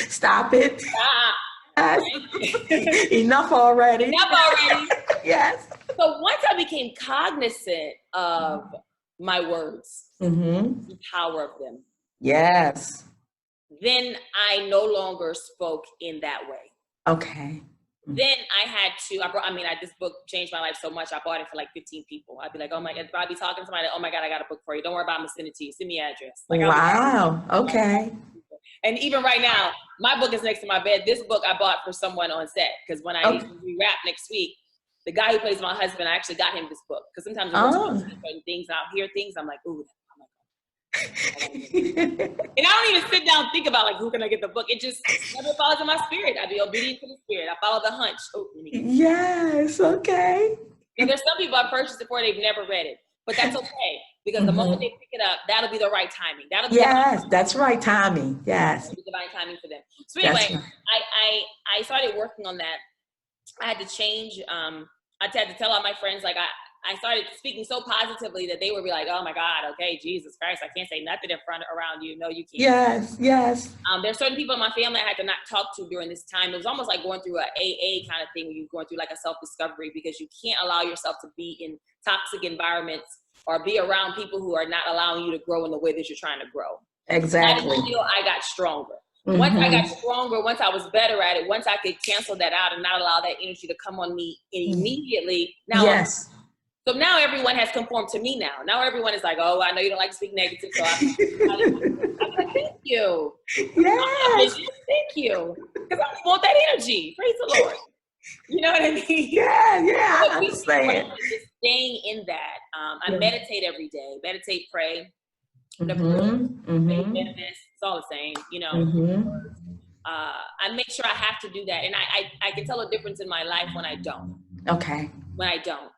Stop it. Stop. Enough already. Yes. So once I became cognizant of my words, the power of them. Yes. Then I no longer spoke in that way. Okay. Then I had to, this book changed my life so much. I bought it for like 15 people. I'd be like, oh my God, I'd be talking to somebody, oh my God, I got a book for you. Don't worry about it, I'm gonna send it to you. Send me your address. Like, wow. Okay. And even right now, my book is next to my bed. This book I bought for someone on set, because when we wrap next week, the guy who plays my husband, I actually got him this book. Because sometimes I certain things, and I'll hear things, I'm like, ooh. And I don't even sit down and think about, like, who can I get the book? It just never falls in my spirit. I be obedient to the spirit. I follow the hunch. Yes, okay. And there's some people I purchased it for, they've never read it. But that's okay. Because the moment they pick it up, that'll be the right timing. That's right timing. Yes. That'll be divine timing for them. So anyway, right. I started working on that. I had to change. I had to tell all my friends, like, I started speaking so positively that they would be like, oh my God, okay, Jesus Christ, I can't say nothing around you. No, you can't. Yes. There's certain people in my family I had to not talk to during this time. It was almost like going through a AA kind of thing, where you're going through like a self-discovery, because you can't allow yourself to be in toxic environments or be around people who are not allowing you to grow in the way that you're trying to grow. Exactly. Until I got stronger. Once I got stronger, once I was better at it, once I could cancel that out and not allow that energy to come on me immediately. Now, so now everyone has conformed to me now. Now everyone is like, oh, I know you don't like to speak negative, so I'm like, thank you. Yes. Thank you. Because I want that energy. Praise the Lord. You know what I mean? Yeah, I understand. Just staying in that. I meditate every day. Meditate, pray. Manifest. It's all the same, you know. I make sure I have to do that. And I can tell a difference in my life when I don't. Okay. When I don't.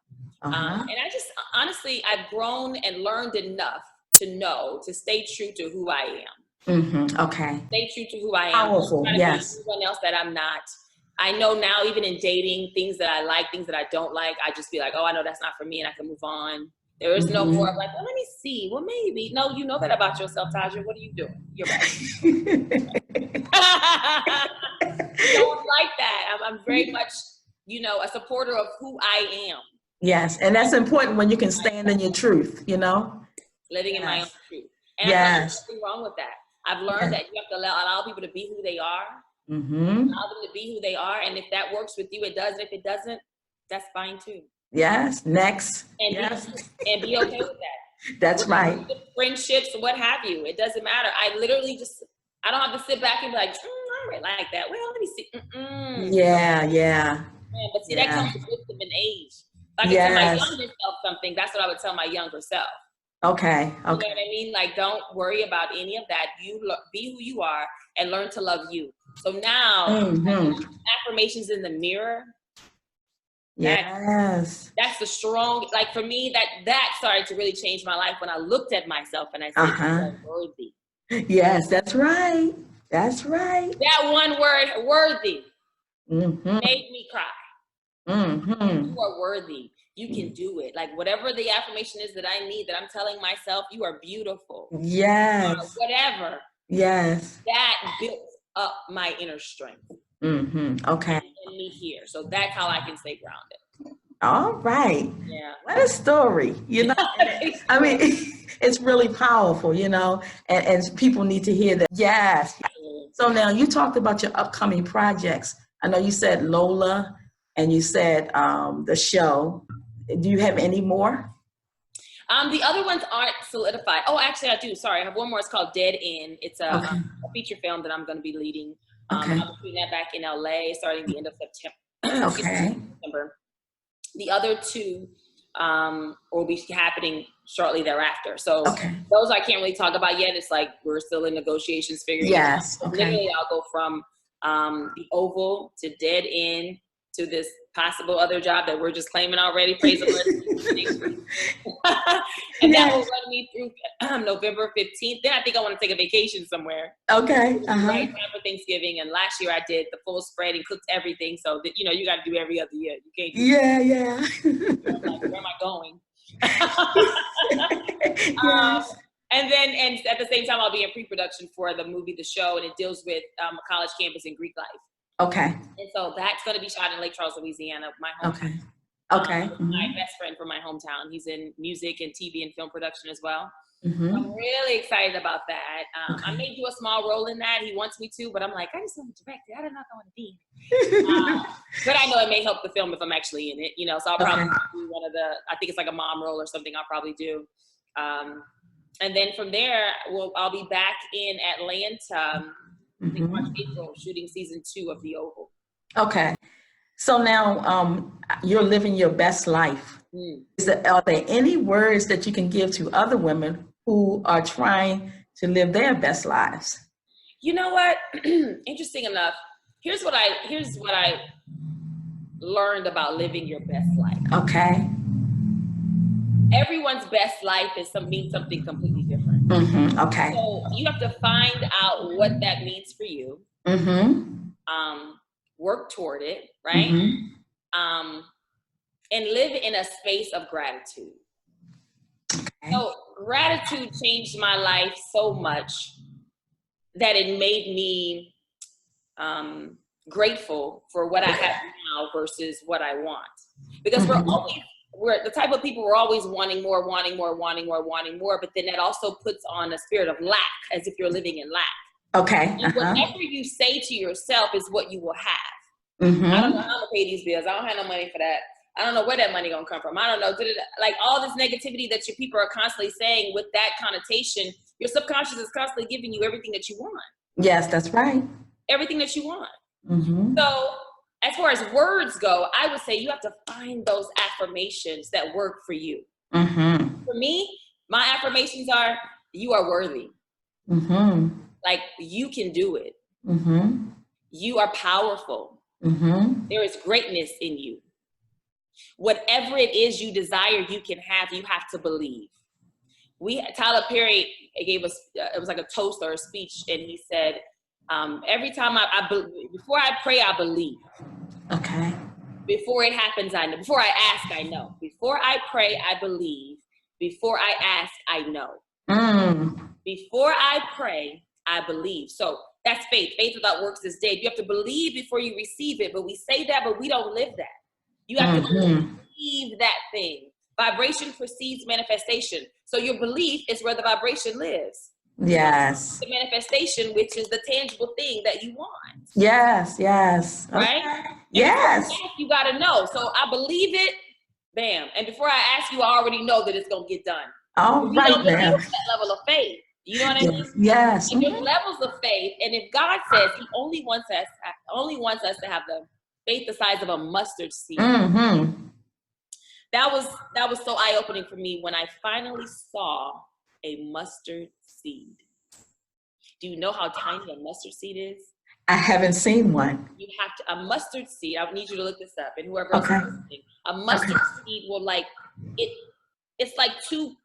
And I just, honestly, I've grown and learned enough to know, to stay true to who I am. Okay. Stay true to who I am. Powerful. I'm trying to Yes. be anyone else that I'm not. I know now, even in dating, things that I like, things that I don't like, I just be like, oh, I know that's not for me, and I can move on. There is no more of like, well, let me see. Well, maybe. No, you know that about yourself, Taja. What are you doing? You're right. I don't like that. I'm very much, a supporter of who I am. Yes, and that's important when you can stand in your truth, Living in my own truth. And yes. there's nothing wrong with that. I've learned that you have to allow people to be who they are. Mm-hmm. Allow them to be who they are. And if that works with you, it does. And if it doesn't, that's fine too. Yes, next. And, yes. Be okay with that. That's right. Friendships, what have you. It doesn't matter. I literally I don't have to sit back and be like, I really like that. Well, let me see. Yeah. Yeah, but see, that comes with wisdom and age. If I could tell my younger self something, that's what I would tell my younger self. Okay. You know what I mean? Like, don't worry about any of that. You be who you are and learn to love you. So now, affirmations in the mirror. Yes. That's the strong, like for me, that started to really change my life when I looked at myself and I said, I'm worthy. Yes, that's right. That's right. That one word, worthy, made me cry. You are worthy. You can do it. Like whatever the affirmation is that I need, that I'm telling myself, you are beautiful. Yes. Whatever. Yes. That built up my inner strength. Okay. And me here. So that's how I can stay grounded. All right. Yeah. What a story. I mean, it's really powerful, and people need to hear that. Yes. So now you talked about your upcoming projects. I know you said Lola and you said the show. Do you have any more? The other ones aren't solidified. Oh, actually I do. Sorry. I have one more. It's called Dead End. It's a feature film that I'm going to be leading. I'm shooting that back in LA starting the end of September. September. The other two will be happening shortly thereafter. So those I can't really talk about yet. It's like we're still in negotiations figuring it out. Literally, I'll go from the Oval to Dead End to this possible other job that we're just claiming already. Praise the Lord. And that will run me through November 15th. Then I think I want to take a vacation somewhere. Okay. Right time for Thanksgiving. And last year I did the full spread and cooked everything. So that, you got to do every other year. You can't do like, where am I going? And at the same time, I'll be in pre-production for the movie, The Show, and it deals with a college campus and Greek life. Okay. And so that's going to be shot in Lake Charles, Louisiana, my hometown. Okay. My best friend from my hometown. He's in music and TV and film production as well. So I'm really excited about that. I may do a small role in that. He wants me to, but I'm like, I just want to direct it. I don't know if I want to be in it. But I know it may help the film if I'm actually in it, So I'll probably do one of I think it's like a mom role or something I'll probably do. And then from there, I'll be back in Atlanta, I think March, April, shooting season 2 of The Oval. Okay. So now you're living your best life. Are there any words that you can give to other women who are trying to live their best lives? You know what? Interesting enough, here's what I learned about living your best life. Okay. Everyone's best life means something completely different. Okay. So you have to find out what that means for you. Work toward it, right? And live in a space of gratitude. Okay. So gratitude changed my life so much that it made me grateful for what I have now versus what I want. Because we're the type of people we're always wanting more, but then that also puts on a spirit of lack, as if you're living in lack. Okay. And whatever you say to yourself is what you will have. I don't know how I'm gonna pay these bills. I don't have no money for that. I don't know where that money gonna come from. I don't know. Like all this negativity that your people are constantly saying with that connotation, your subconscious is constantly giving you everything that you want. Yes, that's right. Everything that you want. So as far as words go, I would say you have to find those affirmations that work for you. For me, my affirmations are, you are worthy. Like you can do it. You are powerful. There is greatness in you. Whatever it is you desire, you can have, you have to believe. Tyler Perry gave us, it was like a toast or a speech, and he said, every time before I pray, I believe. Okay. Before it happens, I know. Before I ask, I know. Before I pray, I believe. Before I ask, I know. Before I pray, I believe. So that's faith. Faith without works is dead. You have to believe before you receive it. But we say that, but we don't live that. You have to believe that thing. Vibration precedes manifestation. So your belief is where the vibration lives. Yes. The manifestation, which is the tangible thing that you want. Yes, yes. Right? Okay. Yes. You got to know. So I believe it, bam. And before I ask you, I already know that it's going to get done. All right, don't believe ma'am. that level of faith. You know what I mean? Yes. And there's levels of faith. And if God says he only wants us to have the faith the size of a mustard seed. That was so eye-opening for me when I finally saw a mustard seed. Do you know how tiny a mustard seed is? I haven't seen one. You have to, a mustard seed, I need you to look this up, and whoever else is listening, a mustard seed will it's like two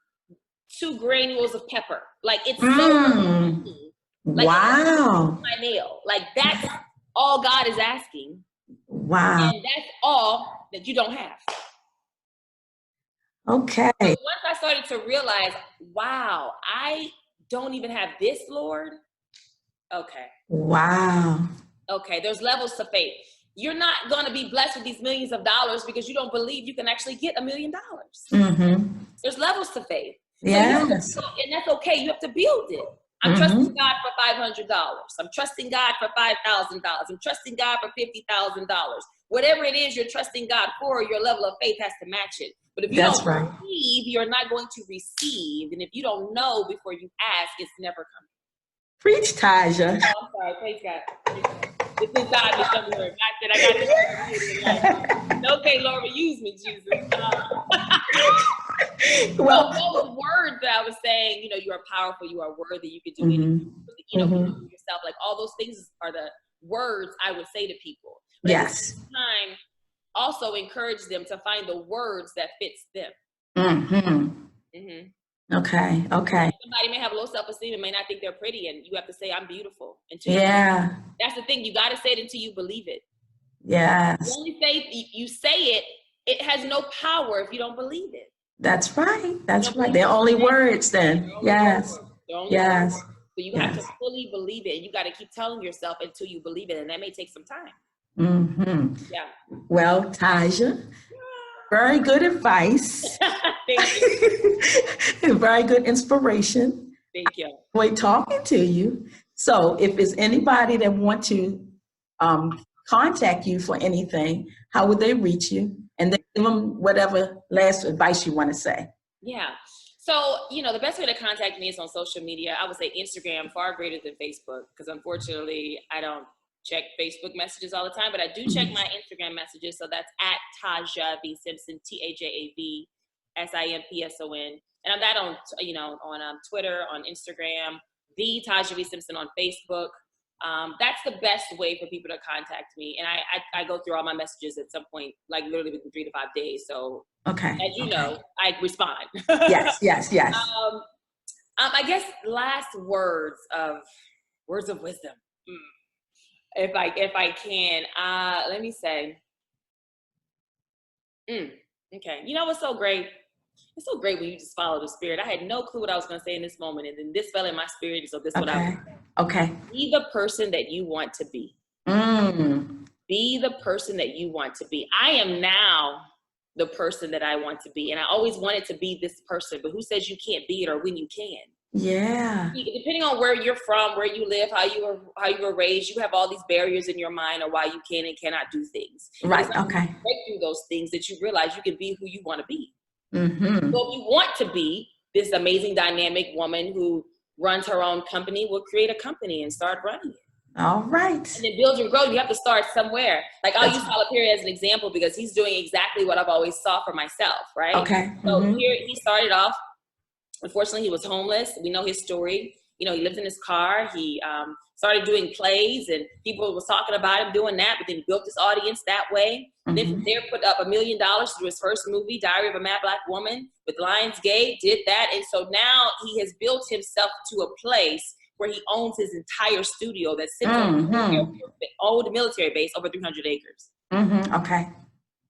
granules of pepper. Like it's so tiny. Like wow. My nail. Like that's all God is asking. Wow. And that's all that you don't have. Okay. So once I started to realize, wow, I don't even have this, Lord. Okay. Wow. Okay, there's levels to faith. You're not going to be blessed with these millions of dollars because you don't believe you can actually get $1 million. There's levels to faith. Yes. So and that's okay. You have to build it. I'm trusting God for $500. I'm trusting God for $5,000. I'm trusting God for $50,000. Whatever it is you're trusting God for, your level of faith has to match it. But if you don't believe, you're not going to receive. And if you don't know before you ask, it's never coming. Preach, Taja. Oh, I'm sorry. Praise God. This is God me somewhere. God said I got it. Okay, Lord, use me, Jesus. Well, those words that I was saying, you are powerful, you are worthy, you can do anything. Yourself, like all those things are the words I would say to people. But at the same time, also encourage them to find the words that fits them. Okay. Somebody may have low self-esteem and may not think they're pretty, and you have to say, I'm beautiful. That's the thing. You got to say it until you believe it. Yes. You only say, you say it, it has no power if you don't believe it. That's right. That's right. They're only words then. Yes. Yes. So you have to fully believe it, and you got to keep telling yourself until you believe it, and that may take some time. Yeah. Well, Taja, very good advice. Thank you. Very good inspiration. Thank you. We're talking to you. So if there's anybody that want to contact you for anything, how would they reach you? And then give them whatever last advice you want to say. Yeah. So, the best way to contact me is on social media. I would say Instagram, far greater than Facebook, because unfortunately I don't check Facebook messages all the time, but I do check my Instagram messages. So that's at Taja V Simpson, TajaVSimpson. And I'm that on, on Twitter, on Instagram, the Taja V Simpson on Facebook. That's the best way for people to contact me. And I go through all my messages at some point, like literally within 3 to 5 days. So as you know, I respond. Yes. I guess last words of wisdom. If I can, let me say, okay. You know what's so great? It's so great when you just follow the spirit. I had no clue what I was going to say in this moment, and then this fell in my spirit, so this is what I was saying. Okay. Be the person that you want to be. Be the person that you want to be. I am now the person that I want to be, and I always wanted to be this person, but who says you can't be it or when you can? Yeah. Depending on where you're from, where you live, how you were raised, you have all these barriers in your mind of why you can and cannot do things. Right. Okay. Break through those things that you realize you can be who you want to be. So if you want to be this amazing, dynamic woman who runs her own company, will create a company and start running it. All right. And then build your growth. You have to start somewhere. Like I'll use Tyler Perry as an example because he's doing exactly what I've always saw for myself. Right. Okay. So here he started off. Unfortunately, he was homeless. We know his story. he lived in his car. He started doing plays, and people was talking about him doing that, but then he built his audience that way. Then from there, put up $1 million through his first movie, Diary of a Mad Black Woman, with Lionsgate, did that. And so now he has built himself to a place where he owns his entire studio that sits on an old military base, over 300 acres. Okay.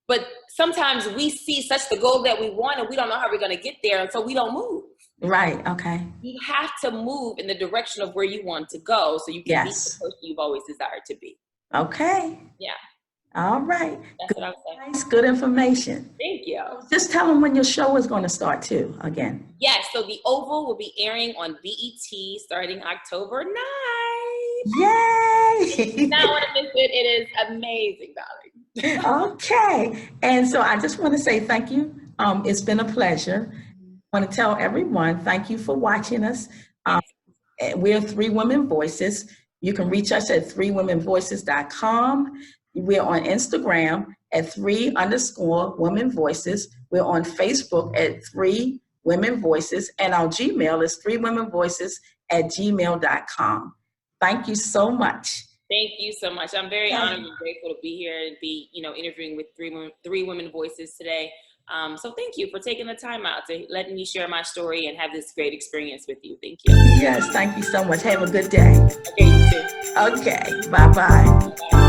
But sometimes we see such the goal that we want, and we don't know how we're going to get there, and so we don't move. Right. Okay. You have to move in the direction of where you want to go, so you can be the person you've always desired to be. Okay. Yeah. All right. That's what I'm saying. Nice, good information. Thank you. Just tell them when your show is going to start too, again. Yes, so The Oval will be airing on BET starting October 9th. Yay! Now, want to miss it. It is amazing, darling. Okay. And so I just want to say thank you. It's been a pleasure. I want to tell everyone, thank you for watching us. We're Three Women Voices. You can reach us at threewomenvoices.com. We're on Instagram at 3_Women Voices. We're on Facebook at 3 Women Voices. And our Gmail is threewomenvoices@gmail.com. Thank you so much. Thank you so much. I'm very honored and grateful to be here and be, interviewing with three women voices today. So thank you for taking the time out to letting me share my story and have this great experience with you. Thank you. Yes, thank you so much. Have a good day. Okay, you too. Okay, bye-bye. Bye.